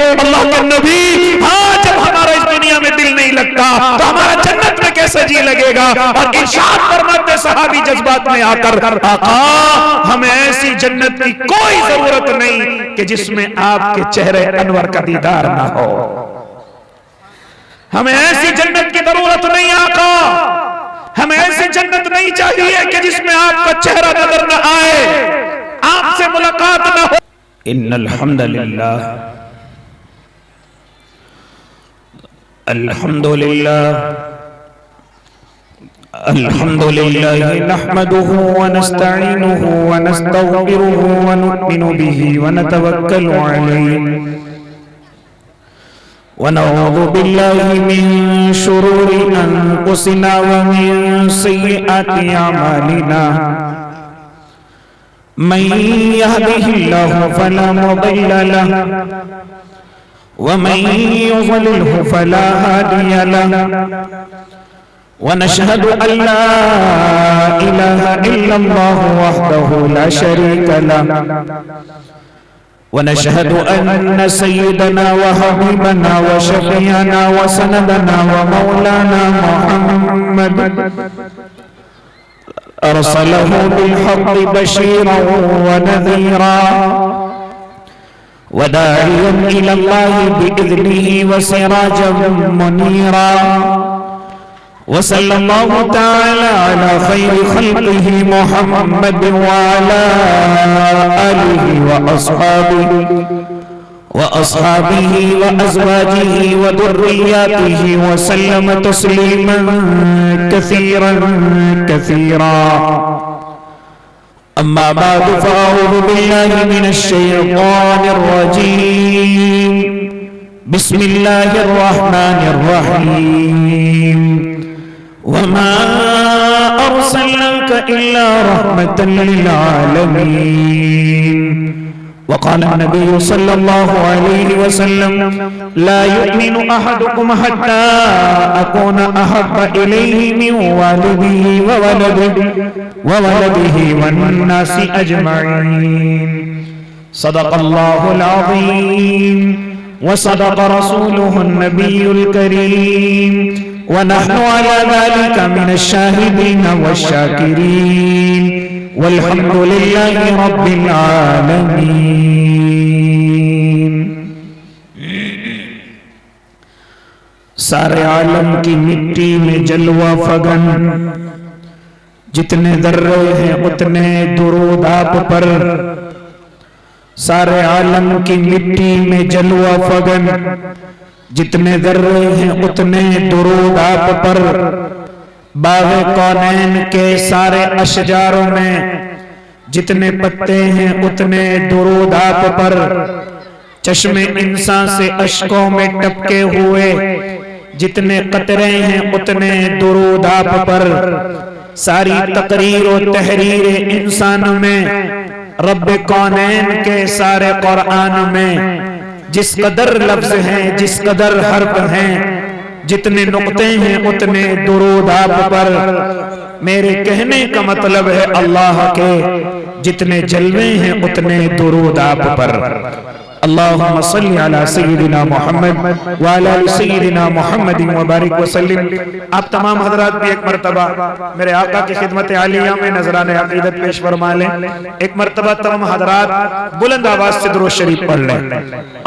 اللہ کے نبی ہاں جب ہمارا اس دنیا میں دل نہیں لگتا تو ہمارا جنت میں کیسے جی لگے گا؟ اور ارشاد فرماتے صحابی جذبات میں آ کر آقا ہمیں ایسی جنت کی کوئی ضرورت نہیں کہ جس میں آپ کے چہرے انور کا دیدار نہ ہو، ہمیں ایسی جنت کی ضرورت نہیں آقا، ہمیں ایسی جنت نہیں چاہیے کہ جس میں آپ کا چہرہ نظر نہ آئے، آپ سے ملاقات نہ ہو۔ ان الحمدللہ الحمدللہ نحمده ونستعینه ونستغفره ونؤمن به ونتوکل علیہ ونعوذ باللہ من شرور انفسنا ومن سیئات اعمالنا من يهده الله فلا مضل له ومن يضلله فلا هادي له ونشهد أن لا إله إلا الله وحده لا شريك له ونشهد أن سيدنا وحبيبنا وشفيعنا وسندنا ومولانا محمد أرسله بالحق بشيرا ونذيرا وداعيا إلى الله بإذنه وسراجا منيرا وصلى الله تعالى على خير خلقه محمد وعلى آله وأصحابه وأزواجه وذرياته وسلم تسليما كثيرا كثيرا أما بعد فأعوذ بالله من الشيطان الرجيم بسم الله الرحمن الرحيم وما أرسلناك إلا رحمة للعالمين وقال النبي صلى الله عليه وسلم لا يؤمن أحدكم حتى أكون أحب إليه من والده وولده والناس أجمعين صدق الله العظيم وصدق رسوله النبي الكريم ونحن على ذلك من الشاهدين والشاكرين والحمد لله رب العالمين۔ سارے عالم کی مٹی میں جلوہ فگن، جتنے ذرے ہیں اتنے درود آپ پر، سارے عالم کی مٹی میں جلوہ فگن، جتنے ذرے ہیں اتنے درود آپ پر، باغ کونین کے سارے اشجاروں میں جتنے پتے ہیں اتنے درود آپ پر، چشم انسان سے اشکوں میں ٹپکے ہوئے جتنے قطرے ہیں اتنے درود آپ پر، ساری تقریر و تحریر انسان میں، رب کونین کے سارے قرآن میں جس قدر لفظ ہیں، جس قدر حرف ہیں، جتنے نقطے ہیں اتنے درود آپ پر۔ میرے کہنے کا مطلب ہے اللہ کے جتنے جلوے ہیں اتنے درود آپ پر۔ اللہم صلی علی سیدنا محمد وعلی آل سیدنا محمد وبارک وسلم۔ آپ تمام حضرات بھی ایک مرتبہ میرے آقا کی خدمت عالیہ میں نذران عقیدت پیش فرما لیں۔ ایک مرتبہ تمام حضرات بلند آواز سے درود شریف پڑھ لیں۔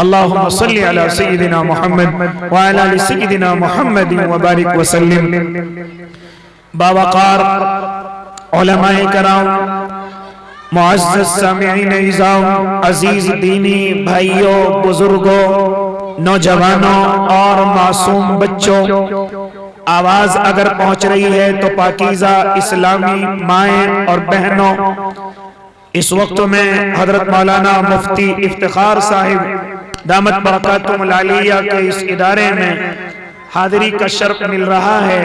اللہم صلی علی سیدنا محمد وعلی آل سیدنا محمد وبارک وسلم۔ باوقار علماء کرام، معزز سامعین اعزام، عزیز دینی بھائیوں، بزرگوں، نوجوانوں اور معصوم بچوں، آواز اگر پہنچ رہی ہے تو پاکیزہ اسلامی مائیں اور بہنوں، اس وقت میں حضرت مولانا مفتی افتخار صاحب دامت برکاتہم العالیہ کے اس ادارے میں حاضری کا شرف مل رہا ہے،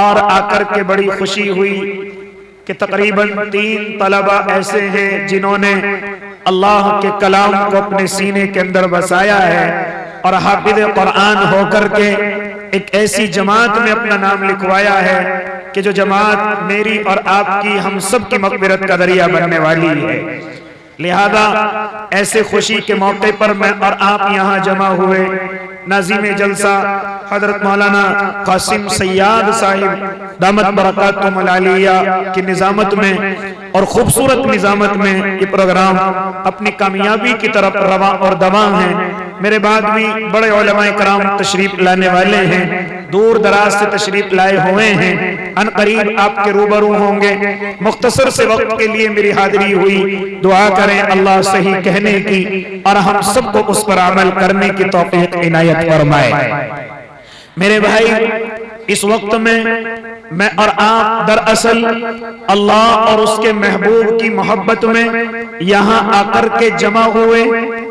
اور آ کر کے بڑی خوشی ہوئی کہ تقریباً 3 طلبہ ایسے ہیں جنہوں نے اللہ کے کلام کو اپنے سینے کے اندر بسایا ہے، اور حافظ قرآن ہو کر کے ایک ایسی جماعت میں اپنا نام لکھوایا ہے کہ جو جماعت میری اور آپ کی، ہم سب کی مغفرت کا ذریعہ بننے والی ہے۔ لہذا ایسے خوشی کے موقع پر میں اور آپ یہاں جمع ہوئے، ناظم جلسہ حضرت مولانا قاسم سیاد صاحب دامت برکاتہم العالیہ کی نظامت میں اور خوبصورت نظامت میں یہ پروگرام اپنی کامیابی کی طرف رواں اور دواں ہیں۔ میرے بعد بھی بڑے علماء کرام تشریف لانے والے ہیں، دور دراز سے تشریف لائے ہوئے ہیں، ان قریب آپ کے روبرو ہوں گے۔ مختصر سے وقت کے لیے میری حاضری ہوئی، دعا کریں اللہ صحیح کہنے کی اور ہم سب کو اس پر عمل کرنے کی توفیق عنایت فرمائے۔ میرے بھائی، اس وقت میں اور آپ دراصل اللہ اور اس کے محبوب کی محبت میں یہاں آ کر کے جمع ہوئے،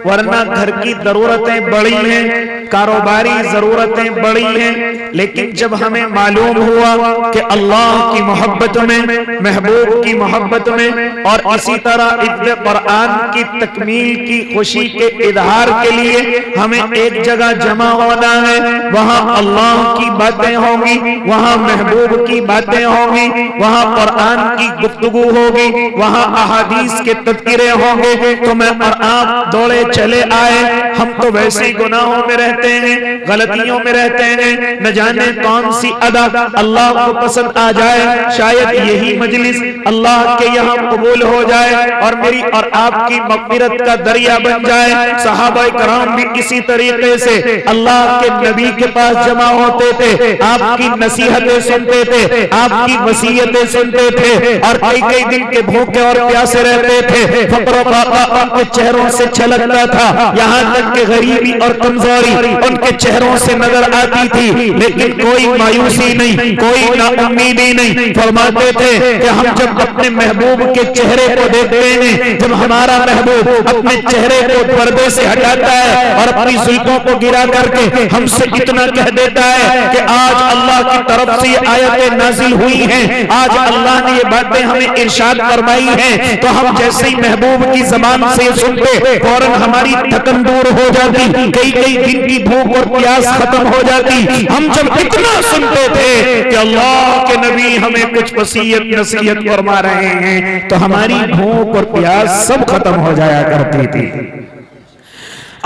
ورنہ گھر کی ضرورتیں بڑی ہیں، کاروباری ضرورتیں بڑی ہیں، لیکن جب ہمیں معلوم ہوا کہ اللہ کی محبت میں، محبوب کی محبت میں اور اسی طرح حفظ قرآن کی تکمیل کی خوشی کے اظہار کے لیے ہمیں ایک جگہ جمع ہونا ہے، وہاں اللہ کی باتیں ہوں گی، وہاں محبوب کی باتیں ہوں گی، وہاں قرآن کی گفتگو ہوگی، وہاں احادیث کے تذکرے ہوں گے، تو میں اور آپ دوڑے چلے آئے۔ ہم تو ویسے گناہوں میں رہتے ہیں، غلطیوں میں رہتے ہیں، نہ جانے کون سی ادا اللہ کو پسند آ جائے، شاید یہی مجلس اللہ کے یہاں قبول ہو جائے اور میری اور آپ کی مغفرت کا دریا بن جائے۔ صحابہ کرام بھی اسی طریقے سے اللہ کے نبی کے پاس جمع ہوتے تھے، آپ کی نصیحتیں سنتے تھے، آپ کی وصیتیں سنتے تھے اور کئی دن کے بھوکے اور پیاسے رہتے تھے، فقر و فاقہ ان کے چہروں سے چھلکتا تھا، یہاں تک کہ غریبی اور کمزوری ان کے چہروں سے نظر آتی تھی، لیکن کوئی مایوسی نہیں، کوئی نا امیدی نہیں۔ فرماتے تھے کہ ہم جب اپنے محبوب کے چہرے کو دیکھتے ہیں، جب ہمارا محبوب اپنے چہرے کو پردے سے ہٹاتا ہے اور اپنی زلفوں کو گرا کر کے ہم سے اتنا کہہ دیتا ہے کہ آج اللہ کی طرف سے یہ آیتیں نازل ہوئی ہیں، آج اللہ نے یہ باتیں ہمیں ارشاد فرمائی ہیں، تو ہم جیسے ہی محبوب کی زبان سے سنتے فوراً ہماری تھکن دور ہو جاتی، کئی دن کی بھوک اور پیاس ختم ہو جاتی۔ ہم جب اتنا سنتے تھے کہ اللہ کے نبی ہمیں کچھ وصیت نصیحت فرما رہے ہیں، تو ہماری بھوک اور پیاس سب ختم ہو جایا کرتی تھی۔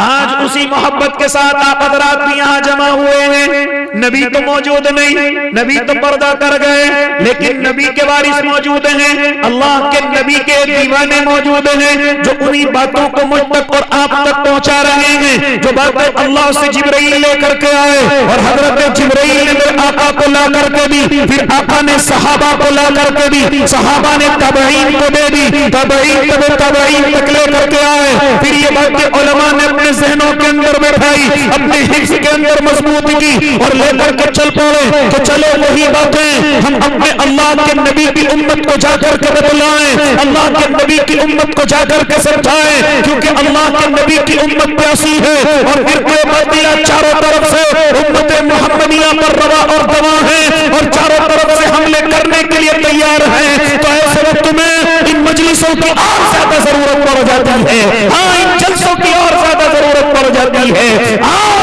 آج اسی محبت کے ساتھ آپ حضرات بھی یہاں جمع ہوئے ہیں، نبی تو موجود نہیں، نبی تو پردہ کر گئے، لیکن نبی کے وارث موجود ہیں، اللہ کے نبی کے دیوانے موجود ہیں، جو انہی باتوں کو مجھ تک اور آپ تک پہنچا رہے ہیں، جو باتیں اللہ سے جبرائیل لے کر کے آئے اور حضرت جبرائیل نے میرے آقا کو لا کر کے دی، پھر آقا نے صحابہ کو لا کر کے دی، صحابہ نے تابعین کو دے دی، تابعین تک لے کر کے آئے، پھر یہ باتیں علماء نے اپنے ذہنوں کے اندر بیٹھائی، اپنے حفظ کے اندر مضبوط کی اور لے کر کے چل پڑے کہ چلو وہی باتیں ہم اپنے اللہ کے نبی کی امت کو جا کر کے بتلائیں، اللہ کے نبی کی امت کو جا کر کے سمجھائیں، کیونکہ اللہ کے نبی کی امت پیاسی ہے اور فرقے باطلیہ چاروں طرف سے امت محمدیہ پر روا اور دوا ہے اور چاروں طرف سے حملے کرنے کے لیے تیار ہیں۔ تو ایسے وقت میں ان مجلسوں کی اور زیادہ ضرورت پڑ جاتی ہے، ہاں ان جلسوں کی اور زیادہ ضرورت پڑ جاتی ہے۔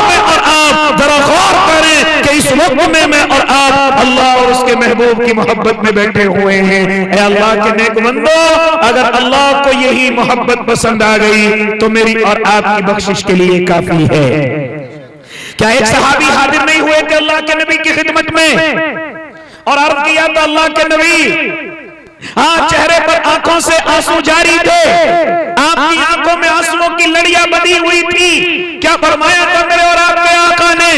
میں اور آپ ذرا غور کریں کہ اس وقت میں اور آپ اللہ اور اس کے محبوب کی محبت میں بیٹھے ہوئے ہیں۔ اے اللہ کے نیک بندو، اگر اللہ کو یہی محبت پسند آ گئی تو میری اور آپ کی بخشش کے لیے کافی ہے۔ کیا ایک صحابی حاضر نہیں ہوئے کہ اللہ کے نبی کی خدمت میں اور عرض کیا تو اللہ کے نبی چہرے پر آنکھوں سے آنسو جاری تھے، آپ کی آنکھوں میں آنسوؤں کی لڑیاں بندھی ہوئی تھی، کیا فرمایا تھا میرے اور آپ کے آقا نے؟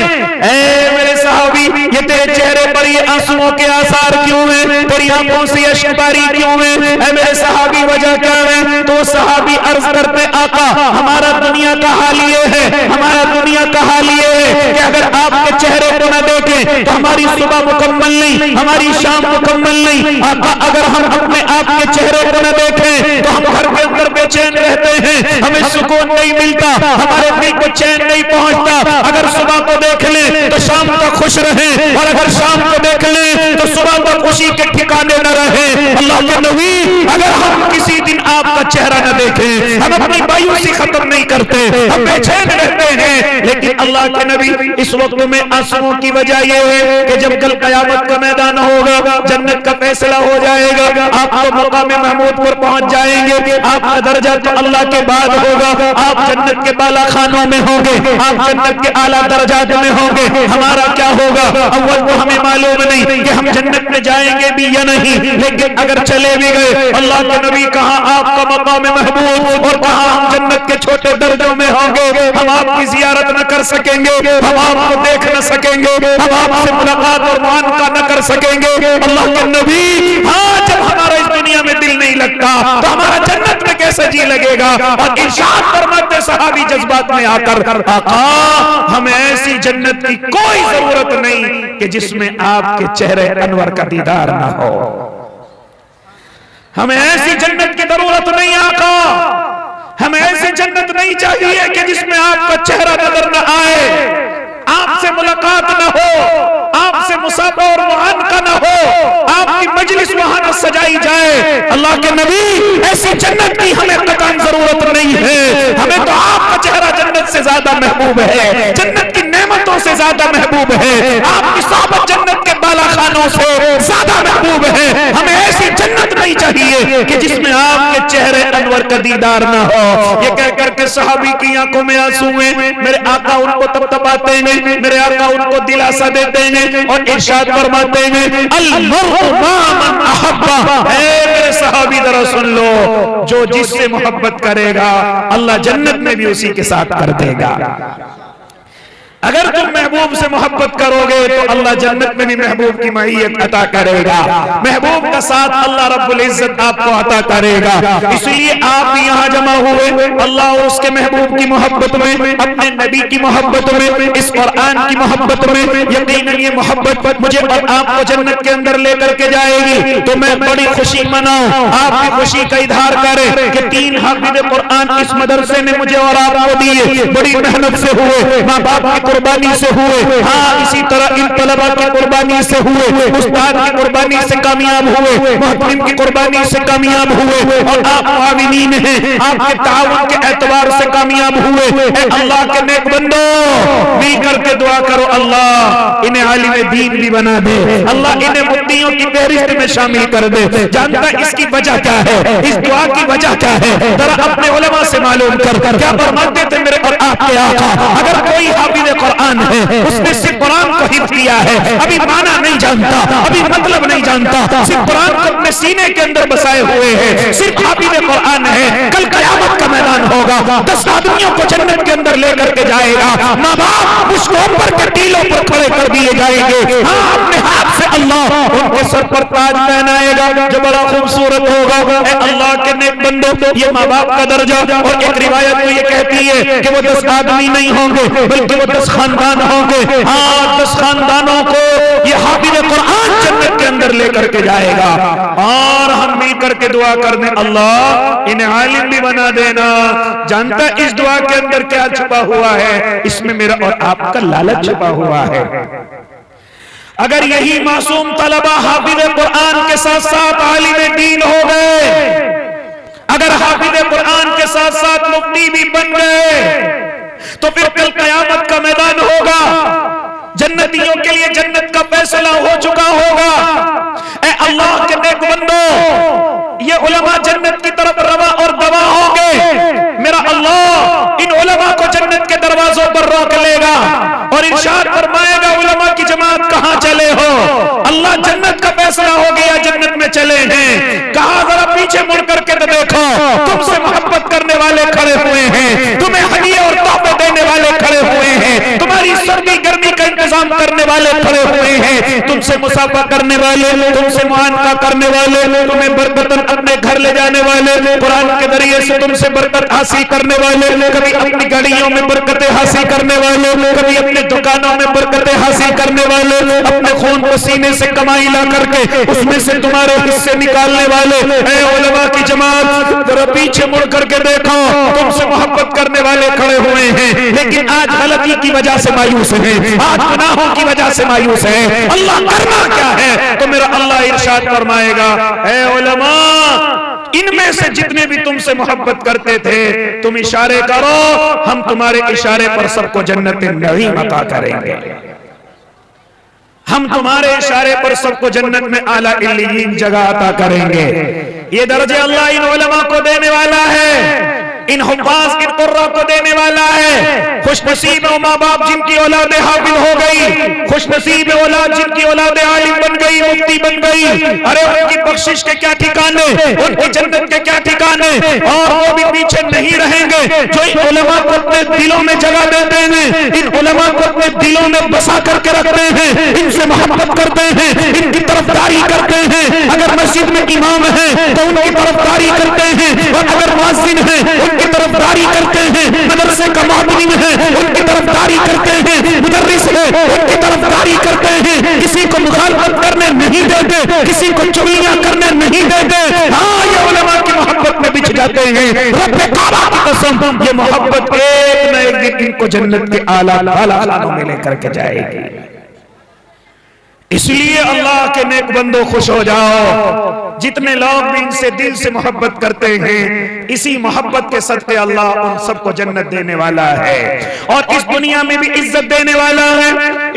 اے میرے صحابی، یہ تیرے چہرے پر یہ آنسوؤں کے آثار کیوں ہیں؟ تیری آنکھوں سے یہ اشکباری کیوں ہیں؟ اے میرے صحابی وجہ کیا ہے؟ تو صحابی عرض کرتے آقا ہمارا دنیا کا حال یہ ہے، ہمارا دنیا کا حال یہ ہے کہ اگر آپ کے چہرے کو نہ دیکھیں تو ہماری صبح مکمل نہیں، ہماری شام مکمل نہیں۔ آقا اگر ہم اپنے آپ کے چہرے کو نہ دیکھیں تو ہم گھر کے اندر بے چین رہتے ہیں، ہمیں سکون نہیں ملتا، ہمارے دل کو چین نہیں پہنچتا۔ اگر صبح کو دیکھ لیں تو شام تک خوش رہیں اور اگر شام کو دیکھ لیں تو صبح تک خوشی کے ٹھکانے نہ رہے۔ اللہ کے نبی اگر ہم کسی دن آپ کا چہرہ نہ دیکھیں، ہم اپنی مایوسی ختم نہیں کرتے، ہم بے چین رہتے ہیں، لیکن اللہ کے نبی اس وقت میں آنسوؤں کی وجہ یہ ہے کہ جب کل قیامت کا میدان ہوگا، جنت کا فیصلہ ہو جائے گا، آپ تو مقام محمود پر پہنچ جائیں گے، آپ کا درجہ تو اللہ کے بعد ہوگا، آپ جنت کے بالا خانوں میں ہوں گے، آپ جنت کے اعلیٰ درجات میں ہوں گے۔ ہمارا کیا ہوگا؟ اول تو ہمیں معلوم نہیں کہ ہم جنت میں جائیں گے بھی یا نہیں، لیکن اگر چلے بھی گئے، اللہ کے نبی کہاں آپ کا مقام محمود اور کہاں ہم جنت کے چھوٹے درجوں میں ہوں گے، ہم آپ کی زیارت نہ کر سکیں گے، ہم آپ کو دیکھ نہ سکیں گے، ہم آپ سے ملاقات اور معانقہ نہ کر سکیں گے۔ اللہ کے نبی ہاں جب ہمارا اس دنیا میں دل نہیں لگتا تو ہمارا جنت میں کیسے جی لگے گا؟ اور ارشاد فرماتے صحابی جذبات میں آ کر، آقا ہمیں ایسی جنت کی کوئی ضرورت نہیں کہ جس میں آپ کے چہرے انور کا دیدار نہ ہو، ہمیں ایسی جنت کی ضرورت نہیں آقا، ہمیں ایسی جنت نہیں چاہیے کہ جس میں آپ کا چہرہ نظر نہ آئے، آپ سے ملاقات نہ ہو، آپ سے مصافحہ اور معانقہ نہ ہو، آپ کی مجلس وہاں نہ سجائی جائے۔ اللہ کے نبی ایسی جنت کی ہمیں قطعاً ضرورت نہیں ہے، ہمیں تو آپ کا چہرہ جنت سے زیادہ محبوب ہے، جنت کی نعمتوں سے زیادہ محبوب ہے، آپ کی صحبت جنت کے بالا خانوں سے زیادہ محبوب ہے۔ ہمیں ایسی جنت نہیں چاہیے کہ جس میں آپ کے چہرے انور کا دیدار نہ ہو۔ یہ کہہ کر کے صحابی کی آنکھوں میں آنسو ہیں، میرے آقا ان کو تبتباتے ہیں، میرے آقا ان کو دلاسا دیتے ہیں اور ارشاد فرماتے ہیں المرء مع من احب۔ اے میرے صحابی ذرا سن لو، جو جس سے محبت کرے گا اللہ جنت میں بھی اسی کے ساتھ کر دے گا۔ اگر تم محبوب سے محبت کرو گے تو اللہ جنت میں بھی محبوب کی معیت عطا کرے گا، محبوب کا ساتھ اللہ رب العزت آپ کو عطا کرے گا۔ اس لیے آپ یہاں جمع ہوئے اللہ اور اس کے محبوب کی محبت میں، اپنے نبی کی محبت میں، اس قرآن کی محبت میں۔ یقیناً یہ محبت مجھے اور آپ کو جنت کے اندر لے کر کے جائے گی، تو میں بڑی خوشی مناؤں، آپ کی خوشی کا اظہار کریں کہ 3 حافظ قرآن اس مدرسے نے مجھے اور آپ کو دیے، بڑی محنت سے ہوئے، ماں باپ کی قربانی سے ہوئے، ہاں اسی طرح ان طلباء کی قربانی سے ہوئے، استاد کی قربانی سے کامیاب ہوئے، محترم کی قربانی سے کامیاب ہوئے، اور آپ معاونین ہیں، آپ کے تعاون کے اعتبار سے کامیاب ہوئے۔ اے اللہ کے نیک بندو، مل کر کے دعا کرو اللہ انہیں عالم دین بھی بنا دے، اللہ انہیں مفتیوں کی فہرست میں شامل کر دے۔ جانتا اس کی وجہ کیا ہے، اس دعا کی وجہ کیا ہے؟ ذرا اپنے علماء سے معلوم کر کیا فرماتے تھے میرے اور آپ کے آقا؟ اگر کوئی حافظ قرآن ہے، اس نے صرف قرآن کو حفظ کیا ہے، ابھی معنی نہیں جانتا، ابھی مطلب نہیں جانتا، صرف قرآن کو اپنے سینے کے اندر بسائے ہوئے ہیں، صرف حافظ قرآن ہے، کل قیامت کا میدان ہوگا، 10 آدمیوں کو جنت کے اندر لے کر کے جائے گا، ماں باپ اس کو اوپر کے ٹیلوں پر کھڑے کر دیے جائیں گے، ہاں اپنے ہاتھ سے اللہ ان کے سر پر تاج پہنائے گا جو بڑا خوبصورت ہوگا۔ اے اللہ کے نیک بندو، یہ ماں باپ کا درجہ، اور ایک روایت تو یہ کہتی ہے کہ وہ 10 آدمی نہیں ہوں گے بلکہ وہ 10 خاندان ہوں گے، ہاں 10 خاندانوں کو یہ حافظ قرآن جنت کے اندر لے کر کے جائے گا، اور ہم مل کر کے دعا کر دیں اللہ انہیں عالم بھی بنا دینا۔ جانتا اس دعا کے اندر کیا چھپا ہوا ہے؟ اس میں میرا اور آپ کا لالچ چھپا ہوا ہے۔ اگر یہی معصوم طلبہ حافظ قرآن کے ساتھ ساتھ عالم دین ہو گئے، اگر حافظ قرآن کے ساتھ ساتھ مفتی بھی بن گئے، تو پھر کل قیامت کا میدان ہوگا، جنتیوں کے لیے جنت کا فیصلہ ہو چکا ہوگا۔ اے اللہ کے نیک بندو، یہ علماء جنت کی طرف روا اور دوا ہوں گے، میرا اللہ ان علماء کو جنت کے دروازوں پر روک لے گا اور ارشاد فرمائے گا علماء کی جماعت کہاں چلے ہو؟ اللہ جنت کا فیصلہ ہو گیا، جنت میں چلے ہیں، کہا ذرا پیچھے مڑ کر کے دیکھو، تم سے محبت کرنے والے کھڑے ہوئے ہیں، تمہیں ہدیے اور تحفے دینے والے کھڑے ہوئے ہیں، تمہاری سردی گرمی کا انتظام کرنے والے کھڑے ہوئے ہیں، تم سے مسافہ کرنے والے، تم سے معانقہ کرنے والے، تمہیں برکتاً اپنے گھر لے جانے والے، قرآن کے ذریعے سے تم سے برکت حاصل کرنے والے، کبھی اپنی گاڑیوں میں برکتیں حاصل کرنے والے، کبھی اپنے دکانوں میں برکتیں حاصل کرنے والے، اپنے خون پسینے سے کمائی لا کر کے اس میں سے تمہارے حصے نکالنے والے۔ اے علماء کی جماعت ذرا پیچھے مڑ کر کے دیکھو، تم سے محبت کرنے والے کھڑے ہوئے ہیں، لیکن آج غلط غلطی کی وجہ سے مایوس ہیں، آج گناہوں کی وجہ سے مایوس ہیں، اللہ کرنا کیا ہے؟ تو میرا اللہ ارشاد فرمائے گا اے علماء ان میں سے جتنے بھی تم سے محبت کرتے تھے تم اشارے کرو، ہم تمہارے اشارے پر سب کو جنت نعیم عطا کریں گے، ہم تمہارے اشارے پر سب کو جنت میں اعلیٰ علیین جگہ عطا کریں گے۔ یہ درجے اللہ ان علماء کو دینے والا ہے، ان حفاظ ان قرہ کو دینے والا ہے۔ خوش نصیب ہے ماں باپ جن کی اولاد حافظ ہو گئی، خوش نصیب ہے اولاد جن کی اولاد عالم بن گئی، مفتی بن گئی، ارے ان کی بخشش کے کیا ٹھکانے، ان کی جنت کے کیا ٹھکانے، اور وہ بھی پیچھے نہیں رہیں گے جو ان علماء کو اپنے دلوں میں جگہ دیتے ہیں، ان علماء کو اپنے دلوں میں بسا کر کے رکھتے ہیں، ان سے محبت کرتے ہیں، ان کی طرفداری کرتے ہیں، اگر مسجد میں امام ہے تو ان کی طرفداری کرتے ہیں، اور اگر مؤذن ہے ان کی طرفداری کرتے ہیں، مدرسے کا معلم ہے ان کی طرفداری کرتے ہیں، مدرس ہے ان کی طرفداری کرتے ہیں، کسی کو مخالفت کرنے نہیں دیتے، کسی کو چغلیاں کرنے نہیں دیتے۔ ہاں یہ علماء کی محبت میں بچھ جاتے ہیں، رب کعبہ کی قسم یہ محبت ایک نہ ایک دن ان کو جنت کے اعلیٰ خانوں میں لے کر کے جائے گی۔ اس لیے اللہ کے نیک بندوں خوش ہو جاؤ، جتنے لوگ بھی ان سے دل سے محبت کرتے ہیں اسی محبت کے صدقے اللہ ان سب کو جنت دینے والا ہے، اور اس دنیا میں بھی عزت دینے والا ہے،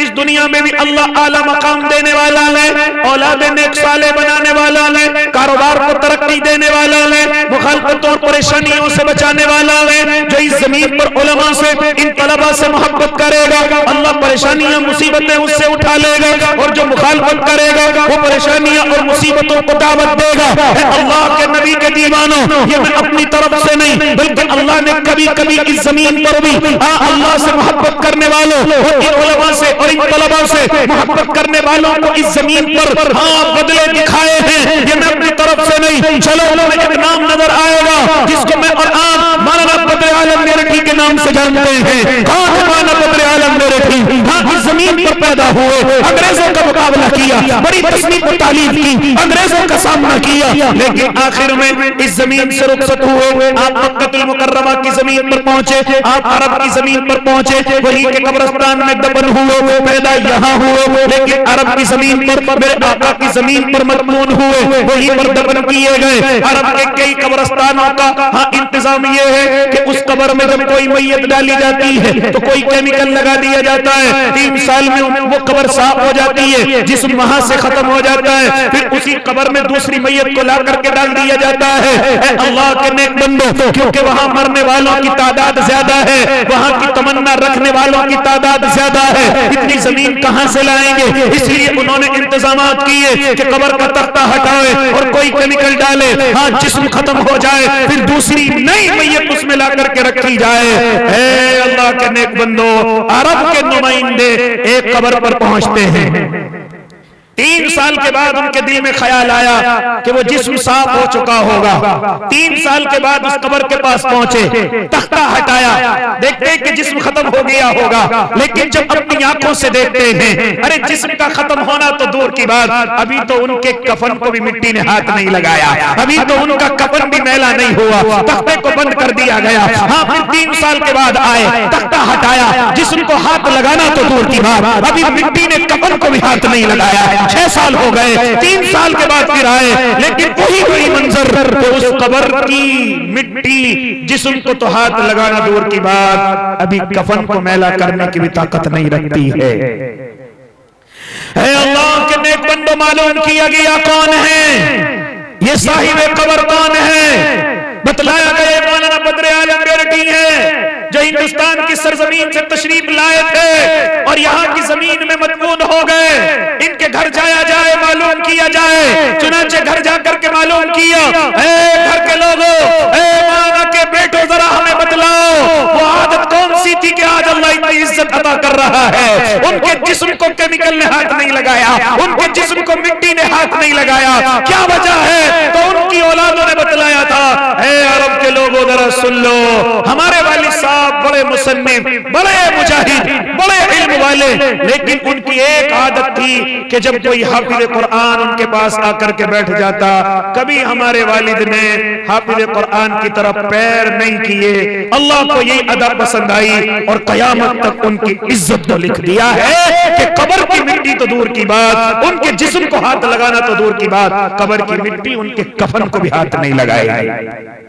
اس دنیا میں بھی اللہ اعلیٰ مقام دینے والا ہے، اولاد نیک صالح بنانے والا ہے، کاروبار کو ترقی دینے والا ہے، مخالفتوں اور پریشانیوں سے بچانے والا ہے۔ جو اس زمین پر علماء سے ان طلباء سے محبت کرے گا اللہ پریشانیاں مصیبتیں اس سے اٹھا لے گا، اور جو مخالفت کرے گا وہ پریشانیاں اور مصیبتوں کو دعوت دے گا۔ اے اللہ کے نبی کے دیوانوں، یہ میں اپنی طرف سے نہیں بلکہ اللہ نے کبھی کبھی اس زمین پر بھی اللہ سے محبت کرنے والوں اور ان علماء سے اور ان طلباء سے محبت کرنے والوں کو اس زمین پر بدلے دکھائے ہیں، یہ میں اپنی طرف سے نہیں۔ چلو میں ایک نام نظر آئے گا جس کو میں اور آپ مولانا بدر عالم میرٹھی کے نام سے جانتے ہیں۔ کون ہے مولانا بدر عالم میرٹھی؟ ہاں اس زمین پر پیدا ہوئے، انگریزوں کا مقابلہ کیا، بڑی تصنیف و تعلیف کی، انگریزوں کا سامنا کیا، لیکن آخر میں اس زمین سے رخصت ہوئے، آپ مکہ المکرمہ کی زمین پر پہنچے، آپ عرب کی زمین پر پہنچے، وہی کے قبرستان میں دفن ہوئے، پیدا یہاں ہوئے، لیکن عرب کی زمین پر میرے آقا کی زمین پر مدفون ہوئے، وہی پر دفن کیے گئے۔ عرب کے کئی قبرستانوں کا انتظام یہ ہے کہ اس قبر میں جب کوئی میت ڈالی جاتی ہے تو کوئی کیمیکل لگا دیا جاتا ہے، 3 سال میں وہ قبر صاف ہو جاتی ہے، جسم وہاں سے ختم ہو جاتا ہے، پھر اسی قبر میں دوسری میت کو لا کر کے ڈال دیا جاتا ہے۔ اے اللہ کے نیک بندو، کیونکہ وہاں مرنے والوں کی تعداد زیادہ ہے، وہاں کی تمنا رکھنے والوں کی تعداد زیادہ ہے، اتنی زمین کہاں سے لائیں گے؟ اس لیے انہوں نے انتظامات کیے کہ قبر کا تختہ ہٹائے اور کوئی کیمیکل ڈالے، ہاں جسم ختم ہو جائے، پھر دوسری نئی میت اس میں لا کر کے رکھی جائے۔ اے اللہ کے نیک بندو، عرب کے نمائندے ایک قبر پر پہنچتے ہیں، 3 سال کے بعد ان کے دل میں خیال آیا کہ وہ جسم صاف ہو چکا ہوگا۔ 3 سال کے بعد اس قبر کے پاس پہنچے، تختہ ہٹایا، دیکھتے کہ جسم ختم ہو گیا ہوگا، لیکن جب اپنی آنکھوں سے دیکھتے ہیں ارے جسم کا ختم ہونا تو دور کی بات، ابھی تو ان کے کفن کو بھی مٹی نے ہاتھ نہیں لگایا، ابھی تو ان کا کفن بھی میلا نہیں ہوا، تختے کو بند کر دیا گیا۔ ہاں پھر 3 سال کے بعد آئے، تختہ ہٹایا، جسم کو ہاتھ لگانا تو دور کی بات، ابھی مٹی نے کفن کو بھی ہاتھ نہیں لگایا۔ 6 سال ہو گئے، 3 سال کے بعد پھر آئے، لیکن وہی منظر، تو اس قبر کی مٹی جسم کو تو ہاتھ لگانا دور کی بات، ابھی کفن کو میلا کرنے کی بھی طاقت نہیں رکھتی ہے۔ اے اللہ کے نیک بندو، معلوم کیا گیا کون ہے یہ صاحب قبر، کون ہے؟ بتلایا گیا مولانا بدر عالم میرٹھی ہے جو ہندوستان کی سرزمین سے تشریف لائے تھے اور یہاں کی زمین میں مدفون ہو گئے۔ ان کے گھر جایا جائے، معلوم کیا جائے، چنانچہ گھر جا کر کے معلوم کیا، اے گھر کے لوگوں، اے مولانا کے بیٹو ذرا ہمیں بتلاؤ وہ عادت کون سی تھی کہ آج اللہ اتنی عزت عطا کر رہا ہے؟ ان کے جسم کو کیمیکل نے ہاتھ نہیں لگایا، ان کے جسم کو مٹی نے ہاتھ نہیں لگایا، کیا وجہ ہے؟ تو ان کی اولادوں نے بتلایا تھا، اے عرب کے لوگوں ذرا سن لو، ہمارے والد صاحب بڑے مصنف، بڑے مجاہد، بڑے علم والے، لیکن ان کی ایک عادت تھی کہ جب کوئی حافظ قرآن ان کے پاس آ کر کے بیٹھ جاتا، کبھی ہمارے والد نے حافظ قرآن کی طرف پیر نہیں کیے۔ اللہ کو یہ ادا پسند آئی اور قیامت تک ان کی عزت تو لکھ دیا ہے کہ قبر کی مٹی تو دور کی بات، ان کے جسم کو ہاتھ لگانا تو دور کی بات، قبر کی مٹی ان کے کفن کو بھی ہاتھ نہیں لگائے گی۔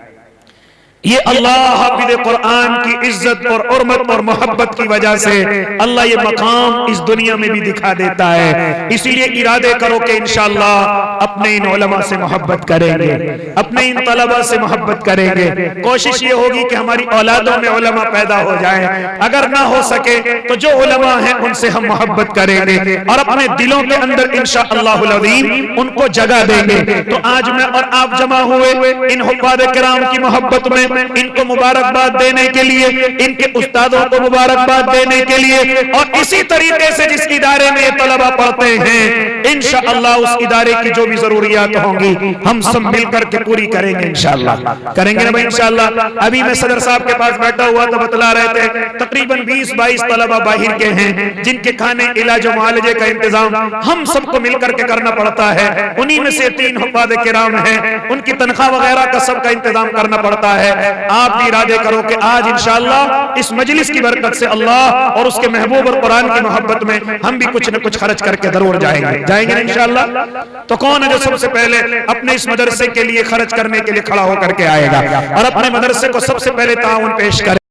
یہ اللہ حافظ قرآن کی عزت اور حرمت اور محبت کی وجہ سے اللہ یہ مقام اس دنیا میں بھی دکھا دیتا ہے۔ اسی لیے ارادے کرو کہ انشاءاللہ اپنے ان علماء سے محبت کریں گے، اپنے ان طلباء سے محبت کریں گے۔ کوشش یہ ہوگی کہ ہماری اولادوں میں علماء پیدا ہو جائیں، اگر نہ ہو سکے تو جو علماء ہیں ان سے ہم محبت کریں گے اور اپنے دلوں کے اندر انشاءاللہ العظیم ان کو جگہ دیں گے۔ تو آج میں اور آپ جمع ہوئے ان حفاظ کرام کی محبت میں، ان کو مبارکباد دینے کے لیے، ان کے استادوں کو مبارکباد دینے کے لیے، اور اسی طریقے سے جس ادارے میں یہ طلبہ پڑھتے ہیں انشاءاللہ اس ادارے کی جو بھی ضروریات ہوں گی ہم سب مل کر کے پوری کریں گے انشاءاللہ۔ کریں گے نا بھائی انشاءاللہ۔ ابھی میں صدر صاحب کے پاس بیٹھا ہوا تو بتلا رہے تھے تقریباً 20-22 طلبہ باہر کے ہیں جن کے کھانے، علاج و معالجے کا انتظام ہم سب کو مل کر کے کرنا پڑتا ہے۔ انہی میں سے 3 حفاظ کرام ہیں، ان کی تنخواہ وغیرہ کا سب کا انتظام کرنا پڑتا ہے۔ آپ بھی ارادے کرو کہ آج انشاءاللہ اس مجلس کی برکت سے اللہ اور اس کے محبوب اور قرآن کی محبت میں ہم بھی کچھ نہ کچھ خرچ کر کے ضرور جائیں گے انشاءاللہ۔ تو کون ہے جو سب سے پہلے اپنے اس مدرسے کے لیے خرچ کرنے کے لیے کھڑا ہو کر کے آئے گا اور اپنے مدرسے کو سب سے پہلے تعاون پیش کرے؟